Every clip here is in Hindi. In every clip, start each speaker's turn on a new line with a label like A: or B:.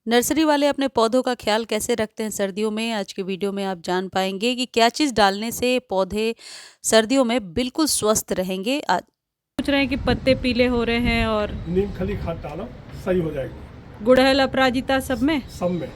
A: नर्सरी वाले अपने पौधों का ख्याल कैसे रखते हैं सर्दियों में? आज की वीडियो में आप जान पाएँगे कि क्या चीज़ डालने से पौधे सर्दियों में बिल्कुल स्वस्थ रहेंगे।
B: सोच रहे हैं कि पत्ते पीले हो रहे हैं और
C: नीम खली खाद डालो, सही हो जाएगी
B: गुड़हल अपराजिता सब में।
C: सब में।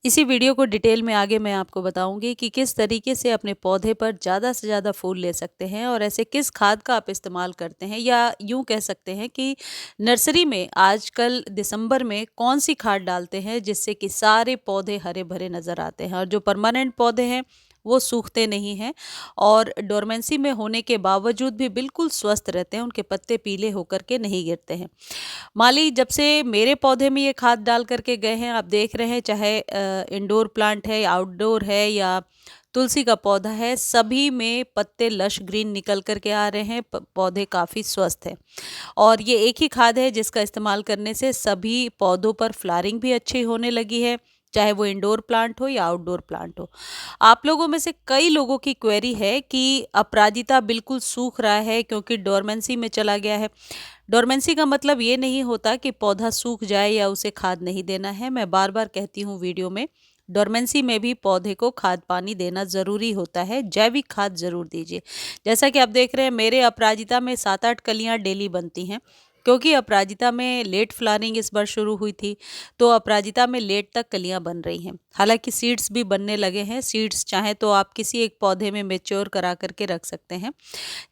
A: इसी वीडियो को डिटेल में आगे मैं आपको बताऊंगी कि किस तरीके से अपने पौधे पर ज़्यादा से ज़्यादा फूल ले सकते हैं और ऐसे किस खाद का आप इस्तेमाल करते हैं, या यूं कह सकते हैं कि नर्सरी में आजकल दिसंबर में कौन सी खाद डालते हैं जिससे कि सारे पौधे हरे भरे नज़र आते हैं और जो परमानेंट पौधे हैं वो सूखते नहीं हैं और डोरमेंसी में होने के बावजूद भी बिल्कुल स्वस्थ रहते हैं, उनके पत्ते पीले होकर के नहीं गिरते हैं। माली जब से मेरे पौधे में ये खाद डाल करके गए हैं, आप देख रहे हैं, चाहे इंडोर प्लांट है, आउटडोर है या तुलसी का पौधा है, सभी में पत्ते लश ग्रीन निकल करके आ रहे हैं। पौधे काफ़ी स्वस्थ हैं और ये एक ही खाद है जिसका इस्तेमाल करने से सभी पौधों पर फ्लावरिंग भी अच्छी होने लगी है, चाहे वो इंडोर प्लांट हो या आउटडोर प्लांट हो। आप लोगों में से कई लोगों की क्वेरी है कि अपराजिता बिल्कुल सूख रहा है क्योंकि डोरमेंसी में चला गया है। डोरमेंसी का मतलब ये नहीं होता कि पौधा सूख जाए या उसे खाद नहीं देना है। मैं बार बार कहती हूँ वीडियो में, डोरमेंसी में भी पौधे को खाद पानी देना ज़रूरी होता है। जैविक खाद ज़रूर दीजिए। जैसा कि आप देख रहे हैं, मेरे अपराजिता में 7-8 कलियां डेली बनती हैं क्योंकि अपराजिता में लेट फ्लावरिंग इस बार शुरू हुई थी, तो अपराजिता में लेट तक कलियां बन रही हैं। हालांकि सीड्स भी बनने लगे हैं। सीड्स चाहे तो आप किसी एक पौधे में मेच्योर करा करके रख सकते हैं।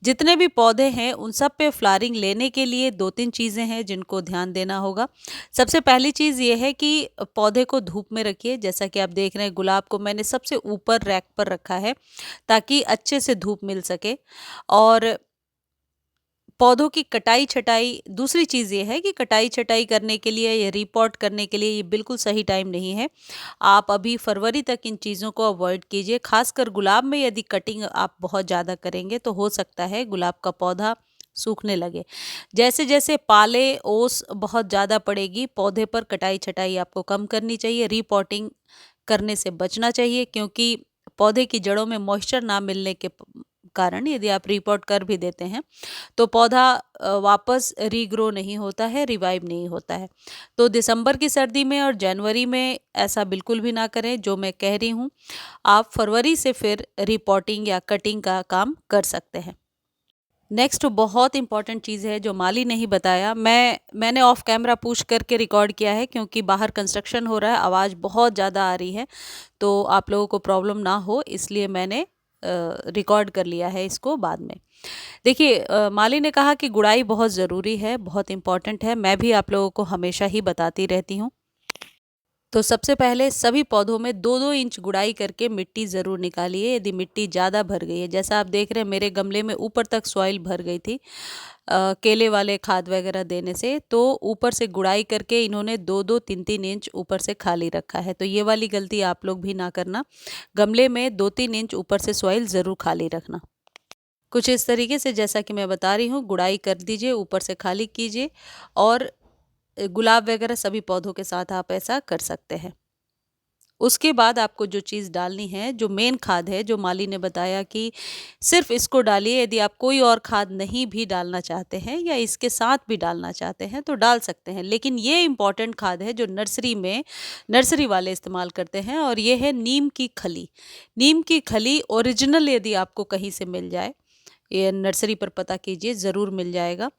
A: जितने भी पौधे हैं उन सब पे फ्लावरिंग लेने के लिए 2-3 चीज़ें हैं जिनको ध्यान देना होगा। सबसे पहली चीज़ ये है कि पौधे को धूप में रखिए। जैसा कि आप देख रहे हैं, गुलाब को मैंने सबसे ऊपर रैक पर रखा है ताकि अच्छे से धूप मिल सके। और पौधों की कटाई छटाई, दूसरी चीज़ ये है कि कटाई छटाई करने के लिए या रिपोर्ट करने के लिए ये बिल्कुल सही टाइम नहीं है। आप अभी फरवरी तक इन चीज़ों को अवॉइड कीजिए। खासकर गुलाब में यदि कटिंग आप बहुत ज़्यादा करेंगे तो हो सकता है गुलाब का पौधा सूखने लगे। जैसे जैसे पाले ओस बहुत ज़्यादा पड़ेगी, पौधे पर कटाई छटाई आपको कम करनी चाहिए। रिपोर्टिंग करने से बचना चाहिए क्योंकि पौधे की जड़ों में मॉइस्चर ना मिलने के कारण यदि आप रिपोर्ट कर भी देते हैं तो पौधा वापस रीग्रो नहीं होता है, रिवाइव नहीं होता है। तो दिसंबर की सर्दी में और जनवरी में ऐसा बिल्कुल भी ना करें जो मैं कह रही हूँ। आप फरवरी से फिर रिपोर्टिंग या कटिंग का काम कर सकते हैं। नेक्स्ट बहुत इंपॉर्टेंट चीज़ है जो माली नहीं बताया, मैंने ऑफ कैमरा पूछ करके रिकॉर्ड किया है क्योंकि बाहर कंस्ट्रक्शन हो रहा है, आवाज़ बहुत ज़्यादा आ रही है, तो आप लोगों को प्रॉब्लम ना हो इसलिए मैंने रिकॉर्ड कर लिया है इसको बाद में। देखिए, माली ने कहा कि गुड़ाई बहुत ज़रूरी है, बहुत इम्पॉर्टेंट है। मैं भी आप लोगों को हमेशा ही बताती रहती हूँ। तो सबसे पहले सभी पौधों में 2-2 इंच गुड़ाई करके मिट्टी ज़रूर निकालिए यदि मिट्टी ज़्यादा भर गई है। जैसा आप देख रहे हैं, मेरे गमले में ऊपर तक सॉइल भर गई थी केले वाले खाद वगैरह देने से, तो ऊपर से गुड़ाई करके इन्होंने 2-2 3-3 इंच ऊपर से खाली रखा है। तो ये वाली गलती आप लोग भी ना करना। गमले में 2-3 इंच ऊपर से सॉइल ज़रूर खाली रखना। कुछ इस तरीके से जैसा कि मैं बता रही हूँ, गुड़ाई कर दीजिए, ऊपर से खाली कीजिए और गुलाब वगैरह सभी पौधों के साथ आप ऐसा कर सकते हैं। उसके बाद आपको जो चीज़ डालनी है, जो मेन खाद है, जो माली ने बताया कि सिर्फ इसको डालिए। यदि आप कोई और खाद नहीं भी डालना चाहते हैं या इसके साथ भी डालना चाहते हैं तो डाल सकते हैं, लेकिन ये इम्पॉर्टेंट खाद है जो नर्सरी वाले इस्तेमाल करते हैं और ये है नीम की खली। नीम की खली ओरिजिनल यदि आपको कहीं से मिल जाए, ये नर्सरी पर पता कीजिए, ज़रूर मिल जाएगा।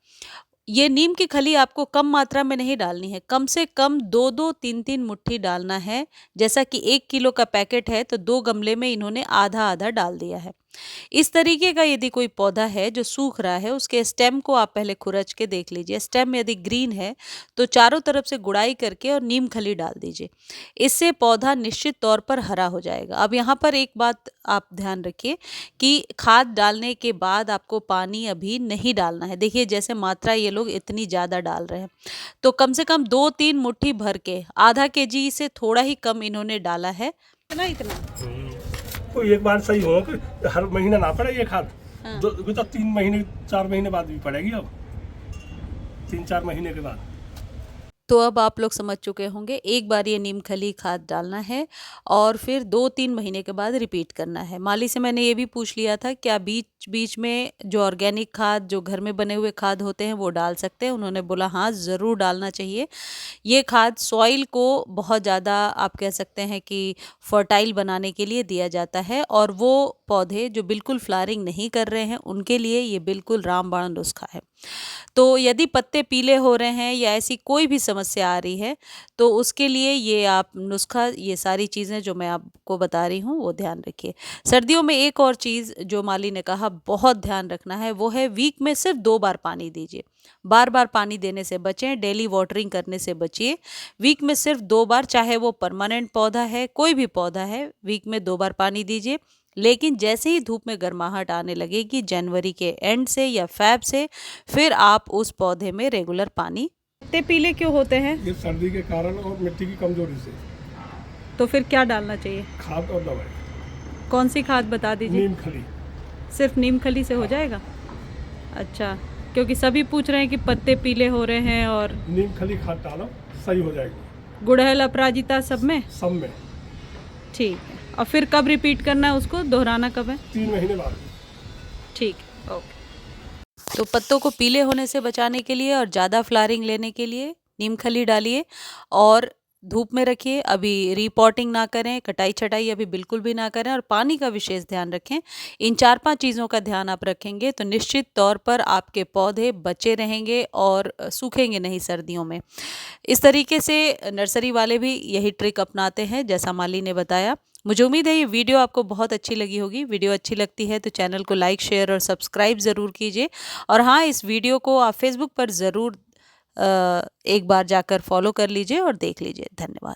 A: ये नीम की खली आपको कम मात्रा में नहीं डालनी है, कम से कम 2-2 3-3 मुट्ठी डालना है। जैसा कि 1 किलो का पैकेट है तो 2 गमले में इन्होंने आधा आधा डाल दिया है। इस तरीके का यदि कोई पौधा है जो सूख रहा है, उसके स्टेम को आप पहले खुरच के देख लीजिए। स्टेम यदि ग्रीन है तो चारों तरफ से गुड़ाई करके और नीम खली डाल दीजिए। इससे पौधा निश्चित तौर पर हरा हो जाएगा। अब यहाँ पर एक बात आप ध्यान रखिए कि खाद डालने के बाद आपको पानी अभी नहीं डालना है। देखिए, जैसे मात्रा ये लोग इतनी ज़्यादा डाल रहे हैं, तो कम से कम 2-3 मुट्ठी भर के, आधा केजी से थोड़ा ही कम इन्होंने डाला है। इतना
C: कोई एक बार सही हो कि हर महीना ना पड़े ये खाद।
A: हाँ।
C: तो 3 महीने 4 महीने बाद भी पड़ेगी। अब 3-4 महीने के बाद
A: तो अब आप लोग समझ चुके होंगे, एक बार ये नीम खली खाद डालना है और फिर 2-3 महीने के बाद रिपीट करना है। माली से मैंने ये भी पूछ लिया था क्या बीच-बीच में जो ऑर्गेनिक खाद, जो घर में बने हुए खाद होते हैं वो डाल सकते हैं? उन्होंने बोला हाँ, ज़रूर डालना चाहिए। ये खाद सॉइल को बहुत ज़्यादा आप कह सकते हैं कि फर्टाइल बनाने के लिए दिया जाता है और वो पौधे जो बिल्कुल फ्लावरिंग नहीं कर रहे हैं उनके लिए ये बिल्कुल रामबाण नुस्खा है। तो यदि पत्ते पीले हो रहे हैं या ऐसी कोई भी समस्या आ रही है तो उसके लिए ये आप नुस्खा, ये सारी चीज़ें जो मैं आपको बता रही हूँ वो ध्यान रखिए। सर्दियों में एक और चीज़ जो माली ने कहा बहुत ध्यान रखना है वो है वीक में सिर्फ 2 बार पानी दीजिए। बार-बार पानी देने से बचें, डेली वाटरिंग करने से बचिए। वीक में सिर्फ 2 बार, चाहे वो परमानेंट पौधा है, कोई भी पौधा है, वीक में 2 बार पानी दीजिए। लेकिन जैसे ही धूप में गर्माहट आने लगेगी जनवरी के एंड से या फ़ेब से, फिर आप उस पौधे में रेगुलर पानी।
B: पत्ते पीले क्यों होते हैं?
C: ये सर्दी के कारण और मिट्टी की कमजोरी से।
B: तो फिर क्या डालना चाहिए?
C: खाद और दवाई।
B: कौन सी खाद बता दीजिए।
C: नीम खली।
B: सिर्फ नीम खली से हो जाएगा? अच्छा, क्योंकि सभी पूछ रहे हैं कि पत्ते पीले हो रहे हैं और
C: नीम खली खाद डालो, सही हो जाएगी।
B: गुड़हल, अपराजिता सब में?
C: सब में।
B: ठीक है। और फिर कब रिपीट करना है, उसको दोहराना कब है?
C: 3 महीने बाद।
B: ठीक है, ओके।
A: तो पत्तों को पीले होने से बचाने के लिए और ज़्यादा फ्लावरिंग लेने के लिए नीम खली डालिए और धूप में रखिए। अभी रीपॉटिंग ना करें, कटाई छटाई अभी बिल्कुल भी ना करें और पानी का विशेष ध्यान रखें। इन 4-5 चीज़ों का ध्यान आप रखेंगे तो निश्चित तौर पर आपके पौधे बचे रहेंगे और सूखेंगे नहीं सर्दियों में। इस तरीके से नर्सरी वाले भी यही ट्रिक अपनाते हैं जैसा माली ने बताया। मुझे उम्मीद है ये वीडियो आपको बहुत अच्छी लगी होगी। वीडियो अच्छी लगती है तो चैनल को लाइक, शेयर और सब्सक्राइब ज़रूर कीजिए। और हाँ, इस वीडियो को आप फेसबुक पर ज़रूर एक बार जाकर फॉलो कर लीजिए और देख लीजिए। धन्यवाद।